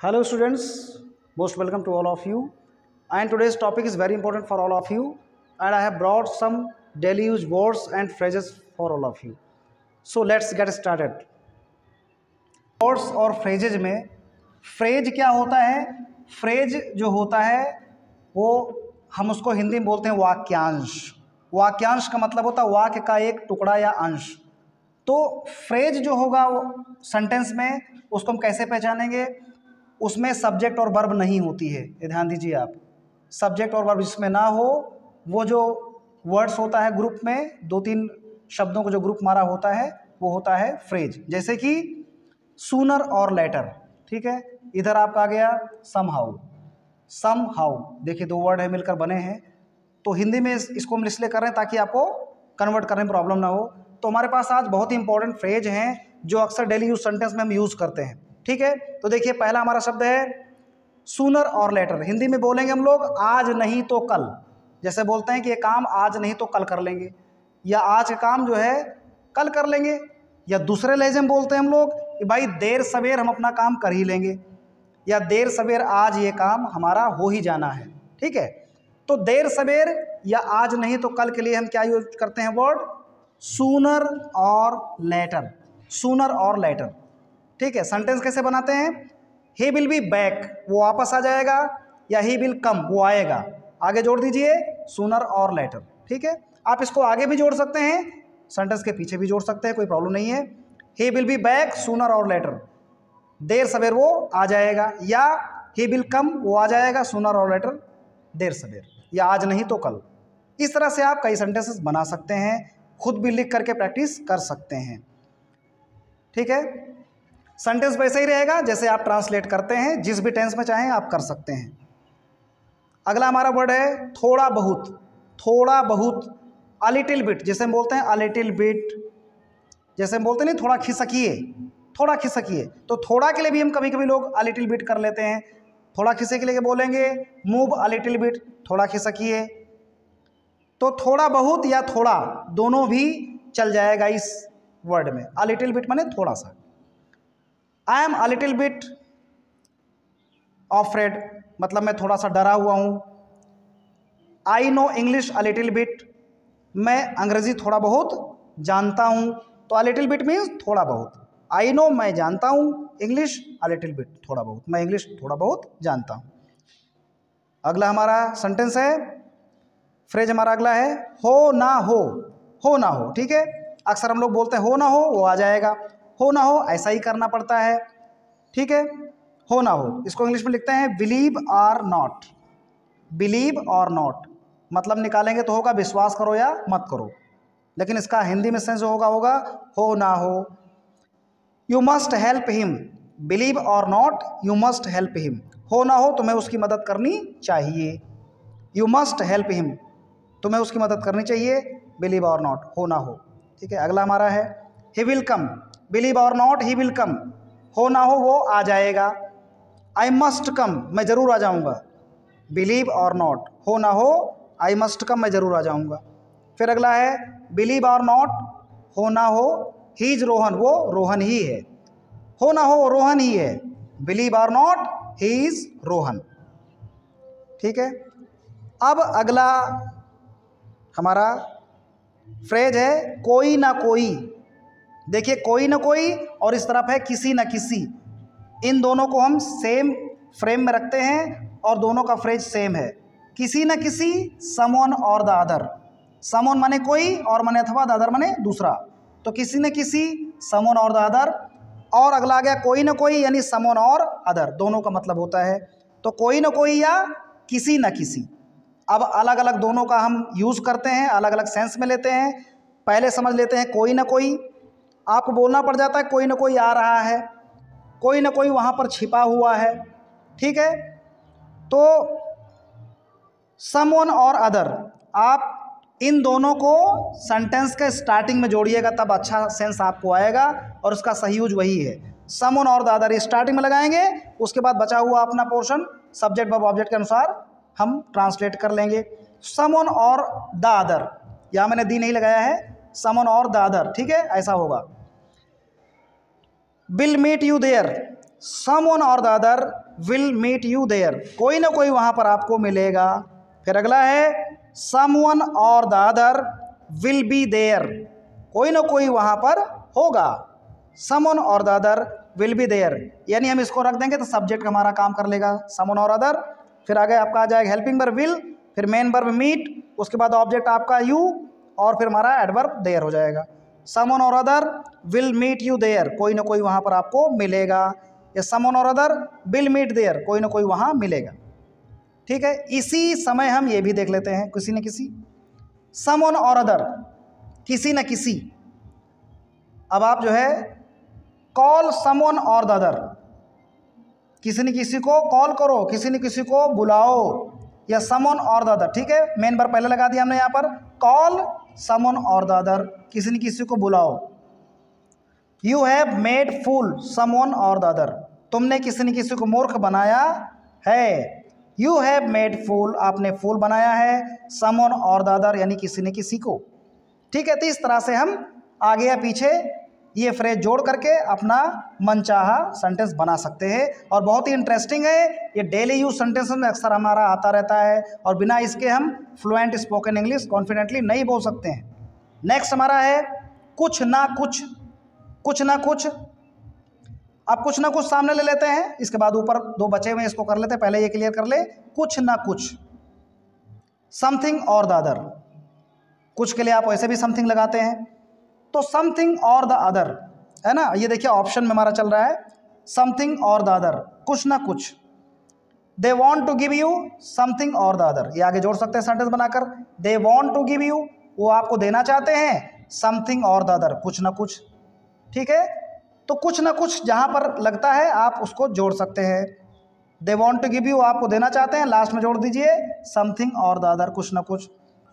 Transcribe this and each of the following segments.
Hello students, most welcome to all of you. And today's topic is very important for all of you. And I have brought some daily use words and phrases for all of you. So let's get started. Words और phrases में phrase क्या होता है? Phrase जो होता है वो हम उसको हिंदी में बोलते हैं वाक्यांश। वाक्यांश का मतलब होता है वाक्य का एक टुकड़ा या अंश। तो फ्रेज जो होगा वो सेंटेंस में उसको हम कैसे पहचानेंगे? उसमें सब्जेक्ट और वर्ब नहीं होती है, ये ध्यान दीजिए आप। सब्जेक्ट और वर्ब जिसमें ना हो वो जो वर्ड्स होता है ग्रुप में, दो तीन शब्दों को जो ग्रुप मारा होता है वो होता है फ्रेज। जैसे कि सूनर और लेटर, ठीक है। इधर आपका आ गया समहाउ। समहाउ देखिए दो वर्ड है मिलकर बने हैं, तो हिंदी में इसको हम इसलिए कर रहे हैं ताकि आपको कन्वर्ट करने में प्रॉब्लम ना हो। तो हमारे पास आज बहुत ही इंपॉर्टेंट फ्रेज हैं जो अक्सर डेली यूज सेंटेंस में हम यूज़ करते हैं, ठीक है। तो देखिए पहला हमारा शब्द है सूनर और लेटर। हिंदी में बोलेंगे हम लोग आज नहीं तो कल। जैसे बोलते हैं कि ये काम आज नहीं तो कल कर लेंगे, या आज का काम जो है कल कर लेंगे, या दूसरे लहजे में बोलते हैं हम लोग कि भाई देर सवेर हम अपना काम कर ही लेंगे, या देर सवेर आज ये काम हमारा हो ही जाना है, ठीक है। तो देर सवेर या आज नहीं तो कल के लिए हम क्या यूज करते हैं? वर्ड सूनर और लेटर। सूनर और लेटर, ठीक है। सेंटेंस कैसे बनाते हैं? ही विल बी बैक, वो वापस आ जाएगा, या ही विल कम, वो आएगा। आगे जोड़ दीजिए सूनर और लेटर, ठीक है। आप इसको आगे भी जोड़ सकते हैं, सेंटेंस के पीछे भी जोड़ सकते हैं, कोई प्रॉब्लम नहीं है। He will be back sooner और लेटर, देर सवेर वो आ जाएगा, या ही विल कम, वो आ जाएगा सूनर और लेटर देर सवेर, या आज नहीं तो कल। इस तरह से आप कई सेंटेंसेस बना सकते हैं, खुद भी लिख करके प्रैक्टिस कर सकते हैं, ठीक है। सेंटेंस वैसे ही रहेगा जैसे आप ट्रांसलेट करते हैं, जिस भी टेंस में चाहें आप कर सकते हैं। अगला हमारा वर्ड है थोड़ा बहुत। थोड़ा बहुत, अ लिटिल बिट, जैसे हम बोलते हैं अ लिटिल बिट, जैसे हम बोलते हैं नहीं थोड़ा खिसकिए, थोड़ा खिसकिए। तो थोड़ा के लिए भी हम कभी कभी लोग अ लिटिल बिट कर लेते हैं। थोड़ा खिसे के लिए बोलेंगे मूव अ लिटिल बिट, थोड़ा खिसकिए। तो थोड़ा बहुत या थोड़ा दोनों भी चल जाएगा इस वर्ड में। अ लिटिल बिट माने थोड़ा सा। I am a little bit Offred, मतलब मैं थोड़ा सा डरा हुआ हूँ। I know English a little bit, मैं अंग्रेजी थोड़ा बहुत जानता हूँ। तो अ लिटिल बिट मीन्स थोड़ा बहुत। आई नो मैं जानता हूँ, इंग्लिश अ लिटिल बिट थोड़ा बहुत, मैं इंग्लिश थोड़ा बहुत जानता हूँ। अगला हमारा सेंटेंस है, फ्रेज हमारा अगला है हो ना हो। हो ना हो, ठीक है। अक्सर हम लोग बोलते हैं हो ना हो, वो आ जाएगा। हो ना हो ऐसा ही करना पड़ता है, ठीक है। हो ना हो, इसको इंग्लिश में लिखते हैं believe or not. Believe or not मतलब निकालेंगे तो होगा विश्वास करो या मत करो, लेकिन इसका हिंदी में सेंस होगा हो ना हो। You must help him, believe or not you must help him. हो ना हो तुम्हें उसकी मदद करनी चाहिए। यू मस्ट हेल्प हिम, तुम्हें उसकी मदद करनी चाहिए। बिलीव और नॉट, हो ना हो, ठीक है। अगला हमारा है he will come. Believe or not he will come, हो ना हो वो आ जाएगा। आई मस्ट कम, मैं ज़रूर आ जाऊँगा। बिलीव और नॉट, हो ना हो आई मस्ट कम, मैं ज़रूर आ जाऊँगा। फिर अगला है बिलीव और नॉट, हो ना हो ही इज रोहन, वो रोहन ही है। हो ना हो रोहन ही है। Believe or not he is Rohan, ठीक है। अब अगला हमारा फ्रेज है कोई ना कोई। देखिए कोई ना कोई और इस तरफ है किसी ना किसी, इन दोनों को हम सेम फ्रेम में रखते हैं और दोनों का फ्रेज सेम है। किसी न किसी, someone or the other. Someone माने कोई और माने अथवा, द अदर माने दूसरा। तो किसी न किसी, समवन और द अदर। और अगला आ गया कोई न कोई, यानी समवन और अदर, दोनों का मतलब होता है। तो कोई न कोई या किसी न किसी। अब अलग अलग दोनों का हम यूज़ करते हैं, अलग अलग सेंस में लेते हैं। पहले समझ लेते हैं कोई न कोई। आपको बोलना पड़ जाता है कोई न कोई आ रहा है, कोई ना कोई वहाँ पर छिपा हुआ है, ठीक है। तो समवन और अदर, आप इन दोनों को सेंटेंस के स्टार्टिंग में जोड़िएगा तब अच्छा सेंस आपको आएगा, और उसका सही यूज वही है। Someone or the other starting में लगाएंगे, उसके बाद बचा हुआ अपना पोर्शन सब्जेक्ट वर्ब ऑब्जेक्ट के अनुसार हम ट्रांसलेट कर लेंगे। समवन और द अदर, यहाँ मैंने दी नहीं लगाया है, समवन और द अदर, ठीक है, ऐसा होगा। Will meet you there, someone or the other will meet you there, कोई ना कोई वहाँ पर आपको मिलेगा। फिर अगला है someone or the other will be there, कोई ना कोई वहाँ पर होगा। Someone or the other will be there, यानी हम इसको रख देंगे तो सब्जेक्ट हमारा काम कर लेगा, समवन और अदर। फिर आगे आपका आ जाएगा हेल्पिंग वर्ब विल, फिर मेन वर्ब मीट, उसके बाद ऑब्जेक्ट आपका यू, और फिर हमारा एडवर्ब देयर हो जाएगा। Someone or other will meet you there, कोई ना कोई वहाँ पर आपको मिलेगा, या someone or other will meet there, कोई ना कोई वहाँ मिलेगा। ठीक है, इसी समय हम ये भी देख लेते हैं, किसी न किसी, समवन और अदर, किसी न किसी। अब आप जो है call someone or the other, किसी न किसी को कॉल करो, किसी न किसी को बुलाओ, या समवन और द अदर। ठीक है, मेन वर्ब पहले लगा दिया हमने यहाँ पर, call someone or the other, किसी न किसी को बुलाओ। You have made fool someone or the other, तुमने किसी न किसी को मूर्ख बनाया है। यू हैव मेड फूल, आपने फूल बनाया है, समवन और द अदर यानी किसी न किसी को। ठीक है, तो इस तरह से हम आगे या पीछे ये फ्रेज जोड़ करके अपना मनचाहा सेंटेंस बना सकते हैं, और बहुत ही इंटरेस्टिंग है ये, डेली यूज सेंटेंस में अक्सर हमारा आता रहता है, और बिना इसके हम फ्लुएंट स्पोकन इंग्लिश कॉन्फिडेंटली नहीं बोल सकते हैं। नेक्स्ट हमारा है कुछ ना कुछ, कुछ ना कुछ। अब कुछ ना कुछ सामने ले लेते हैं, इसके बाद ऊपर दो बचे हुए इसको कर लेते हैं, पहले ये क्लियर कर ले। कुछ ना कुछ, समथिंग और द अदर, कुछ के लिए आप वैसे भी समथिंग लगाते हैं, तो समथिंग और द अदर है ना, ये देखिए ऑप्शन में हमारा चल रहा है समथिंग और द अदर, कुछ ना कुछ। They want to give you something or the other, ये आगे जोड़ सकते हैं सेंटेंस बनाकर, they want to give you, वो आपको देना चाहते हैं, समथिंग और द अदर, कुछ ना कुछ। ठीक है, तो कुछ ना कुछ जहाँ पर लगता है आप उसको जोड़ सकते हैं। They want to give you आपको देना चाहते हैं, लास्ट में जोड़ दीजिए समथिंग और द अदर, कुछ ना कुछ।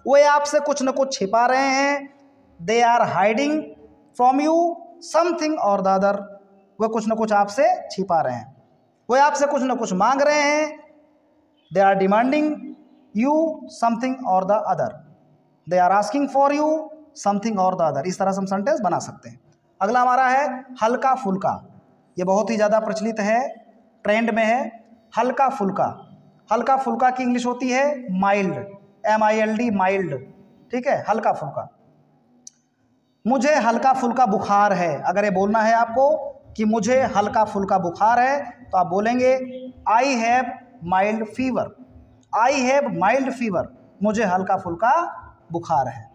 वे आपसे कुछ ना कुछ छिपा रहे हैं, they are hiding from you something or the other, वह कुछ ना कुछ आपसे छिपा रहे हैं। वे आपसे कुछ ना कुछ मांग रहे हैं, they are demanding you something or the other, they are asking for you something or the other. इस तरह से हम सेंटेंस बना सकते हैं। अगला हमारा है हल्का फुल्का, ये बहुत ही ज़्यादा प्रचलित है, ट्रेंड में है, हल्का फुल्का। हल्का फुल्का की इंग्लिश होती है माइल्ड, MILD, माइल्ड। ठीक है, हल्का फुल्का। मुझे हल्का फुल्का बुखार है, अगर ये बोलना है आपको कि मुझे हल्का फुल्का बुखार है, तो आप बोलेंगे I have mild fever, I have mild fever, मुझे हल्का फुल्का बुखार है।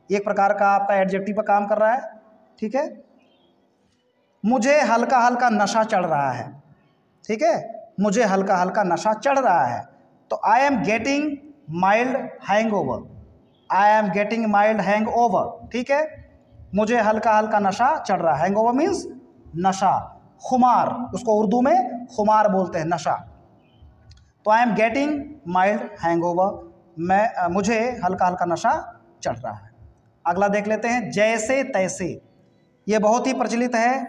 एक प्रकार का आपका एडजेक्टिव पर काम कर रहा है। ठीक है, मुझे हल्का हल्का नशा चढ़ रहा है। ठीक है, मुझे हल्का हल्का नशा चढ़ रहा है, तो I am getting mild hangover, I am getting mild hangover. ठीक है, मुझे हल्का हल्का नशा चढ़ रहा है, हैंगओवर मीन्स नशा, खुमार, उसको उर्दू में खुमार बोलते हैं, नशा। तो I am getting mild hangover, मुझे हल्का हल्का नशा चढ़ रहा है। अगला देख लेते हैं जैसे तैसे, ये बहुत ही प्रचलित है,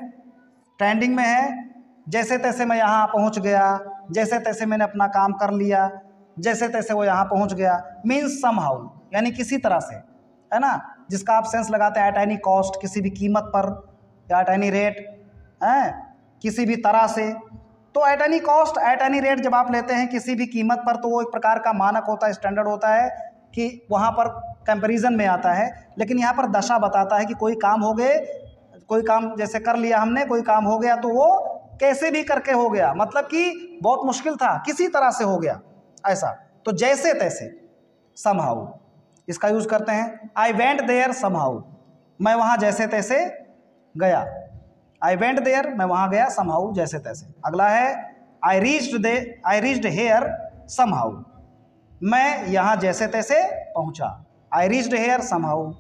ट्रेंडिंग में है। जैसे तैसे मैं यहाँ पहुँच गया, जैसे तैसे मैंने अपना काम कर लिया, जैसे तैसे वो यहाँ पहुँच गया, मीन्स समहाउ, यानी किसी तरह से, है ना, जिसका आप सेंस लगाते हैं एट एनी कॉस्ट, किसी भी कीमत पर, या एट एनी रेट, है किसी भी तरह से। तो at any cost, at any rate जब आप लेते हैं किसी भी कीमत पर, तो वो एक प्रकार का मानक होता है, स्टैंडर्ड होता है, कि वहाँ पर कंपैरिजन में आता है। लेकिन यहाँ पर दशा बताता है कि कोई काम हो गए, कोई काम जैसे कर लिया हमने, कोई काम हो गया तो वो कैसे भी करके हो गया, मतलब कि बहुत मुश्किल था, किसी तरह से हो गया, ऐसा। तो जैसे तैसे, समहाउ, इसका यूज करते हैं। आई वेंट देयर समहाउ, मैं वहाँ जैसे तैसे गया, आई वेंट देयर, मैं वहाँ गया, समहाउ, जैसे तैसे। अगला है आई रीच्ड हेयर समहाउ, मैं यहाँ जैसे तैसे पहुँचा, आई रीच्ड हेयर समहाउ,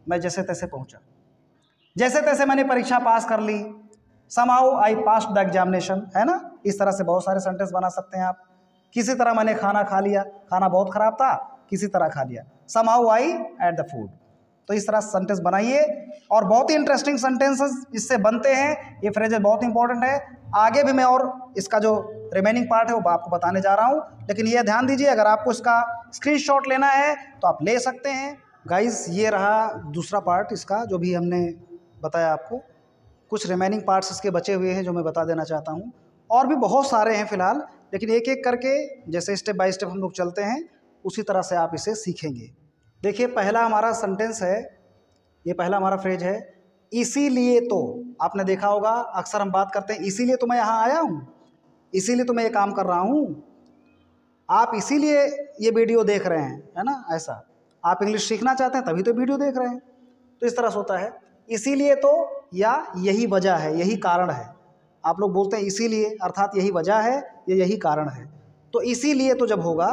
मैं जैसे तैसे पहुँचा। जैसे तैसे मैंने परीक्षा पास कर ली, somehow I passed the examination, है ना। इस तरह से बहुत सारे सेंटेंस बना सकते हैं आप। किसी तरह मैंने खाना खा लिया, खाना बहुत खराब था, किसी तरह खा लिया, somehow I at the food. तो इस तरह सेंटेंस बनाइए, और बहुत ही इंटरेस्टिंग सेंटेंसेस इससे बनते हैं। ये फ्रेजेस बहुत इंपॉर्टेंट है, आगे भी मैं और इसका जो रिमेनिंग पार्ट है वो आपको बताने जा रहा हूँ। लेकिन ये ध्यान दीजिए, अगर आपको इसका स्क्रीनशॉट लेना है तो आप ले सकते हैं। गाइस, ये रहा दूसरा पार्ट इसका, जो भी हमने बताया आपको। कुछ रिमेनिंग पार्ट्स इसके बचे हुए हैं जो मैं बता देना चाहता हूँ। और भी बहुत सारे हैं फिलहाल, लेकिन एक एक करके जैसे स्टेप बाय स्टेप हम लोग चलते हैं उसी तरह से आप इसे सीखेंगे। देखिए पहला हमारा सेंटेंस है, ये पहला हमारा फ्रेज है, इसीलिए तो। आपने देखा होगा अक्सर हम बात करते हैं इसीलिए तो मैं यहाँ आया हूँ, इसीलिए तो मैं ये काम कर रहा हूँ, आप इसीलिए ये वीडियो देख रहे हैं, है ना। ऐसा आप इंग्लिश सीखना चाहते हैं तभी तो वीडियो देख रहे हैं। तो इस तरह से होता है इसीलिए तो, या यही वजह है, यही कारण है। आप लोग बोलते हैं इसीलिए अर्थात यही वजह है या यही कारण है। तो इसीलिए तो जब होगा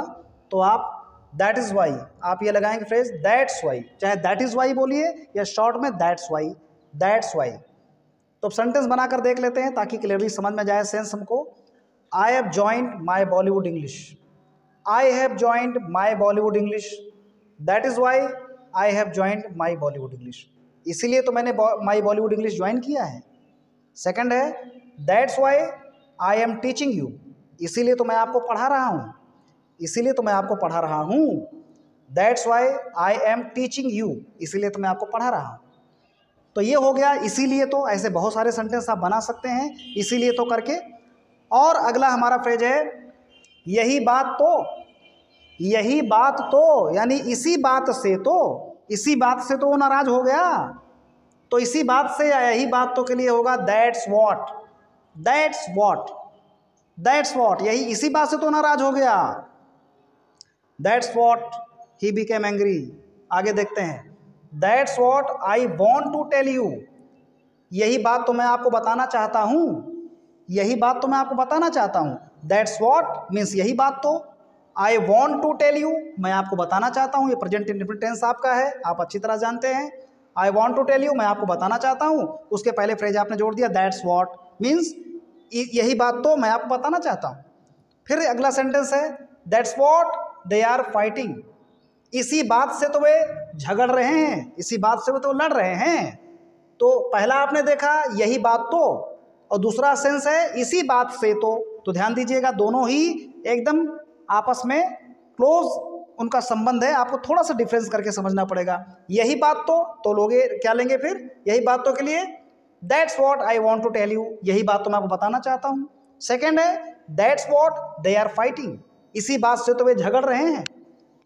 तो आप दैट इज़ वाई, आप ये लगाएंगे फ्रेज दैट्स वाई, चाहे दैट इज़ वाई बोलिए या शॉर्ट में दैट्स वाई, दैट्स वाई। तो अब सेंटेंस बनाकर देख लेते हैं ताकि क्लियरली समझ में जाए सेंस हमको। I have joined my Bollywood English, I have joined my Bollywood English, that is why I have joined my Bollywood English, इसीलिए तो मैंने माई बॉलीवुड इंग्लिश ज्वाइन किया है। सेकंड है that's why I am teaching you, इसीलिए तो मैं आपको पढ़ा रहा हूँ, इसीलिए तो मैं आपको पढ़ा रहा हूँ। That's why I am teaching you, इसीलिए तो मैं आपको पढ़ा रहा हूँ। तो ये हो गया इसीलिए तो। ऐसे बहुत सारे सेंटेंस आप बना सकते हैं इसीलिए तो करके। और अगला हमारा फ्रेज है यही बात तो, यही बात तो यानी इसी बात से तो, इसी बात से तो वो नाराज हो गया, तो इसी बात से या यही बात तो के लिए होगा that's what, that's what, that's what, यही इसी बात से तो नाराज हो गया। That's what he became angry. आगे देखते हैं that's what I want to tell you, यही बात तो मैं आपको बताना चाहता हूँ, यही बात तो मैं आपको बताना चाहता हूँ। दैट्स व्हाट मीन्स यही बात तो, I want to tell you मैं आपको बताना चाहता हूँ, ये प्रेजेंट इंडेफिनिट टेंस आपका है, आप अच्छी तरह जानते हैं। I want to tell you मैं आपको बताना चाहता हूँ, उसके पहले फ्रेज आपने जोड़ दिया दैट्स व्हाट मीन्स यही बात तो मैं आपको बताना चाहता हूँ। फिर अगला सेंटेंस है that's what they are fighting, इसी बात से तो वे झगड़ रहे हैं, इसी बात से वो तो लड़ रहे हैं। तो पहला आपने देखा यही बात तो, और दूसरा सेंस है इसी बात से तो ध्यान दीजिएगा दोनों ही एकदम आपस में क्लोज उनका संबंध है, आपको थोड़ा सा डिफरेंस करके समझना पड़ेगा। यही बात तो लोग क्या लेंगे फिर यही बात तो के लिए that's what I want to tell you, यही बात तो मैं आपको बताना चाहता हूँ। सेकंड है that's what they are fighting, इसी बात से तो वे झगड़ रहे हैं।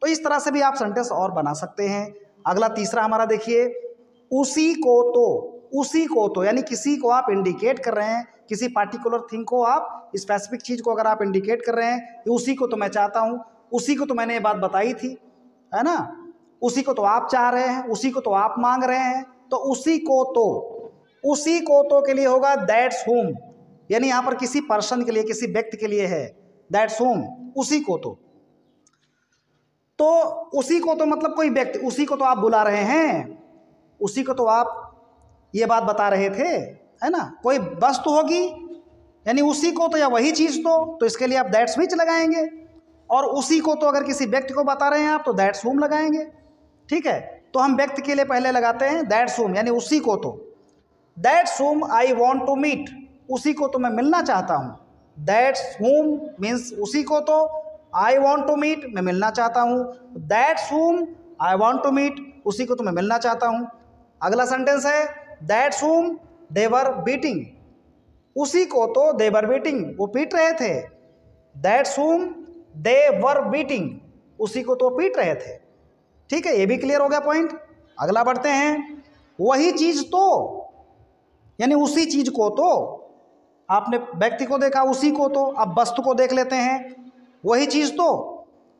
तो इस तरह से भी आप सेंटेंस और बना सकते हैं। अगला तीसरा हमारा देखिए उसी को तो, उसी को तो यानी किसी को आप इंडिकेट कर रहे हैं, किसी पार्टिकुलर थिंग को आप स्पेसिफिक चीज़ को अगर आप इंडिकेट कर रहे हैं उसी को तो मैं चाहता हूँ, उसी को तो मैंने ये बात बताई थी, है ना, उसी को तो आप चाह रहे हैं, उसी को तो आप मांग रहे हैं। तो उसी को तो, उसी को तो के लिए होगा दैट्स होम, यानी यहाँ पर किसी पर्सन के लिए, किसी व्यक्ति के लिए है दैट्स होम, उसी को तो उसी को तो मतलब कोई व्यक्ति, उसी को तो आप बुला रहे हैं, उसी को तो आप ये बात बता रहे थे, है ना, कोई वस्तु होगी यानी उसी को तो या वही चीज़ तो इसके लिए आप दैट्स विच लगाएंगे। और उसी को तो अगर किसी व्यक्ति को बता रहे हैं आप तो दैट्स होम लगाएंगे। ठीक है, तो हम व्यक्ति के लिए पहले लगाते हैं दैट्स होम यानी उसी को तो, that's whom I want to meet, उसी को तो मैं मिलना चाहता हूँ। दैट्स होम मीन्स उसी को तो, आई वॉन्ट टू मीट मैं मिलना चाहता हूँ, that's whom I want to meet उसी को तो मैं मिलना चाहता हूँ। अगला सेंटेंस है that's home they were beating, उसी को तो दे वर बीटिंग वो पीट रहे थे, that's home they were beating उसी को तो पीट रहे थे। ठीक है, ये भी क्लियर हो गया पॉइंट। अगला बढ़ते हैं वही चीज़ तो यानी उसी चीज को तो, आपने व्यक्ति को देखा उसी को तो, अब वस्तु को देख लेते हैं वही चीज़ तो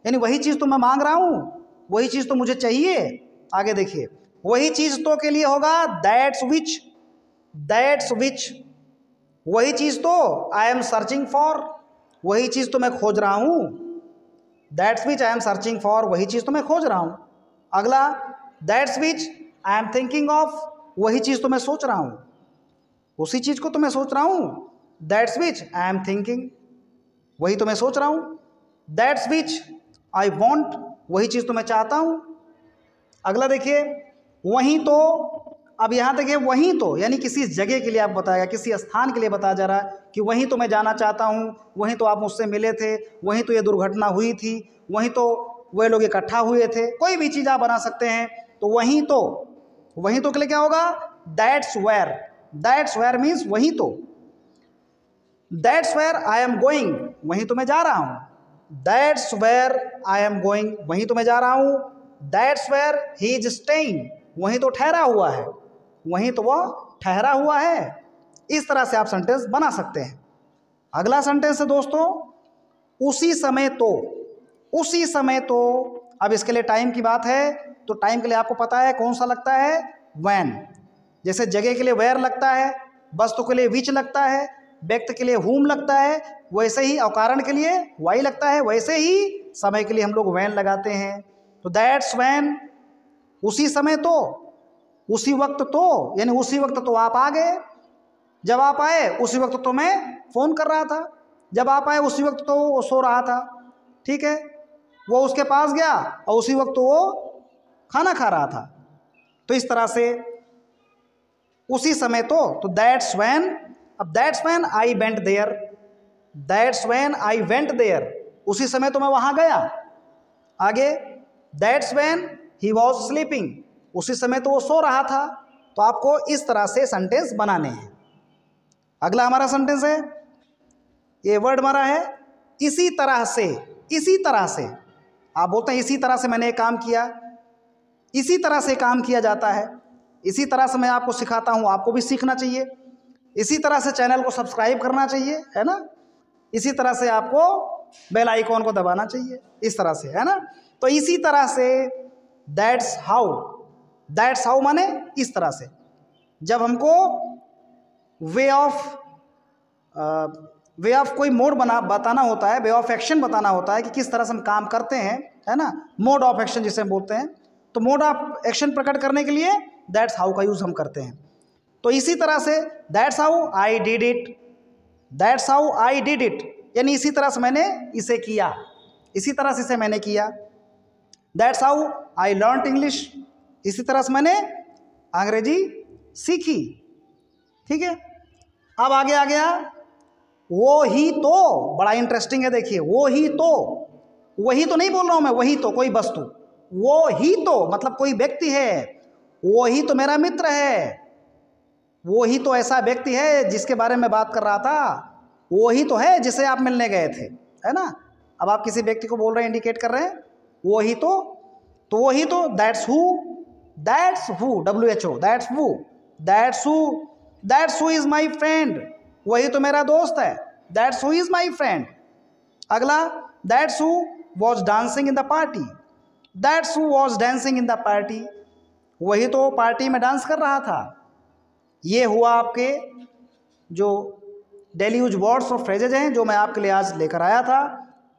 यानी वही चीज़ तो मैं मांग रहा हूँ, वही चीज़ तो मुझे चाहिए। आगे देखिए वही चीज़ तो के लिए होगा दैट्स विच, दैट्स विच, वही चीज़ तो आई एम सर्चिंग फॉर, वही चीज़ तो मैं खोज रहा हूँ, that's which I am searching for वही चीज़ तो मैं खोज रहा हूँ। अगला that's which I am thinking of, वही चीज़ तो मैं सोच रहा हूँ, उसी चीज़ को तो मैं सोच रहा हूँ, that's which I am thinking वही तो मैं सोच रहा हूँ, दैट्स विच आई वॉन्ट वही चीज़ तो मैं चाहता हूँ। अगला देखिए वहीं तो, अब यहाँ देखिए वहीं तो यानी किसी जगह के लिए आप बताया, किसी स्थान के लिए बताया जा रहा है कि वहीं तो मैं जाना चाहता हूँ, वहीं तो आप मुझसे मिले थे, वहीं तो ये दुर्घटना हुई थी, वहीं तो वे लोग इकट्ठा हुए थे, कोई भी चीज़ आप बना सकते हैं। तो वहीं तो, वहीं तो के लिए क्या होगा that's where, that's where means वहीं तो। That's where I am going, वहीं तो मैं जा रहा हूँ। That's where I am going, वहीं तो मैं जा रहा हूँ। That's where he is staying, वहीं तो ठहरा हुआ है, वहीं तो वह ठहरा हुआ है। इस तरह से आप सेंटेंस बना सकते हैं। अगला सेंटेंस है दोस्तों, उसी समय तो। उसी समय तो, अब इसके लिए टाइम की बात है तो टाइम के लिए आपको पता है कौन सा लगता है, व्हेन। जैसे जगह के लिए वेयर लगता है, वस्तु के लिए विच लगता है, व्यक्ति के लिए हुम लगता है, वैसे ही अवकारण के लिए वाई लगता है, वैसे ही समय के लिए हम लोग व्हेन लगाते हैं। तो दैट्स व्हेन, उसी समय तो, उसी वक्त तो, यानी उसी वक्त तो आप आ गए। जब आप आए उसी वक्त तो मैं फोन कर रहा था। जब आप आए उसी वक्त तो वो सो रहा था। ठीक है, वो उसके पास गया और उसी वक्त तो वो खाना खा रहा था। तो इस तरह से उसी समय तो दैट्स व्हेन। अब that's when I went there, that's when I went there, उसी समय तो मैं वहां गया। आगे, that's when he was sleeping, उसी समय तो वो सो रहा था। तो आपको इस तरह से सेंटेंस बनाने हैं। अगला हमारा सेंटेंस है, ये वर्ड हमारा है इसी तरह से। इसी तरह से, आप बोलते हैं इसी तरह से मैंने एक काम किया, इसी तरह से काम किया जाता है। इसी तरह से मैं आपको सिखाता हूँ, आपको भी सीखना चाहिए। इसी तरह से चैनल को सब्सक्राइब करना चाहिए, है ना। इसी तरह से आपको बेल आइकॉन को दबाना चाहिए, इस तरह से, है ना। तो इसी तरह से, दैट्स हाउ। दैट्स हाउ माने इस तरह से। जब हमको वे ऑफ कोई मोड बताना होता है, वे ऑफ एक्शन बताना होता है कि किस तरह से हम काम करते हैं, है ना, मोड ऑफ एक्शन जिसे हम बोलते हैं। तो मोड ऑफ एक्शन प्रकट करने के लिए दैट्स हाउ का यूज हम करते हैं। तो इसी तरह से that's how I did it, that's how I did it, यानी इसी तरह से मैंने इसे किया, इसी तरह से इसे मैंने किया। That's how I learned English, इसी तरह से मैंने अंग्रेजी सीखी। ठीक है, अब आगे आ गया वो ही तो, बड़ा इंटरेस्टिंग है, देखिए वो ही तो। वही तो नहीं बोल रहा हूं मैं, वही तो कोई वस्तु, वो ही तो मतलब कोई व्यक्ति है। वो ही तो मेरा मित्र है, वो ही तो ऐसा व्यक्ति है जिसके बारे में बात कर रहा था, वो ही तो है जिसे आप मिलने गए थे, है ना। अब आप किसी व्यक्ति को बोल रहे हैं, इंडिकेट कर रहे हैं, वो ही तो वो ही तो, that's who, that's who, WHO, that's who, that's who, that's who is my friend, वही तो मेरा दोस्त है, that's who is my friend. अगला, that's who was dancing in the party, that's who was dancing in the party, वही तो party में dance कर रहा था। ये हुआ आपके जो डेली यूज वर्ड्स और फ्रेजेज हैं जो मैं आपके लिए आज लेकर आया था।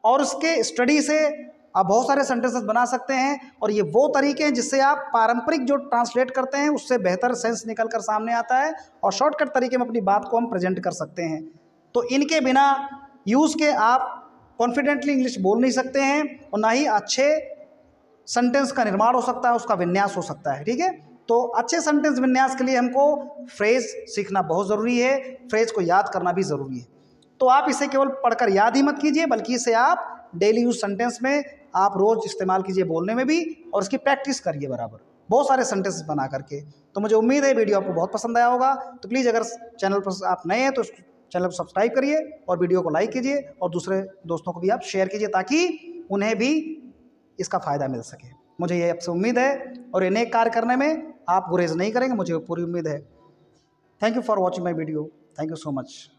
और उसके स्टडी से आप बहुत सारे सेंटेंसेस बना सकते हैं। और ये वो तरीके हैं जिससे आप पारंपरिक जो ट्रांसलेट करते हैं उससे बेहतर सेंस निकल कर सामने आता है और शॉर्टकट तरीके में अपनी बात को हम प्रेजेंट कर सकते हैं। तो इनके बिना यूज़ के आप कॉन्फिडेंटली इंग्लिश बोल नहीं सकते हैं और ना ही अच्छे सेंटेंस का निर्माण हो सकता है, उसका विन्यास हो सकता है। ठीक है, तो अच्छे सेंटेंस विन्यास के लिए हमको फ्रेज सीखना बहुत ज़रूरी है, फ्रेज को याद करना भी ज़रूरी है। तो आप इसे केवल पढ़कर याद ही मत कीजिए, बल्कि इसे आप डेली यूज सेंटेंस में आप रोज़ इस्तेमाल कीजिए, बोलने में भी, और इसकी प्रैक्टिस करिए बराबर, बहुत सारे सेंटेंस बना करके। तो मुझे उम्मीद है वीडियो आपको बहुत पसंद आया होगा। तो प्लीज़ अगर चैनल पर आप नए हैं तो चैनल को सब्सक्राइब करिए और वीडियो को लाइक कीजिए और दूसरे दोस्तों को भी आप शेयर कीजिए ताकि उन्हें भी इसका फ़ायदा मिल सके। मुझे ये आपसे उम्मीद है और ये नेक कार्य करने में आप गुरेज नहीं करेंगे, मुझे पूरी उम्मीद है। Thank you for watching my video. Thank you so much.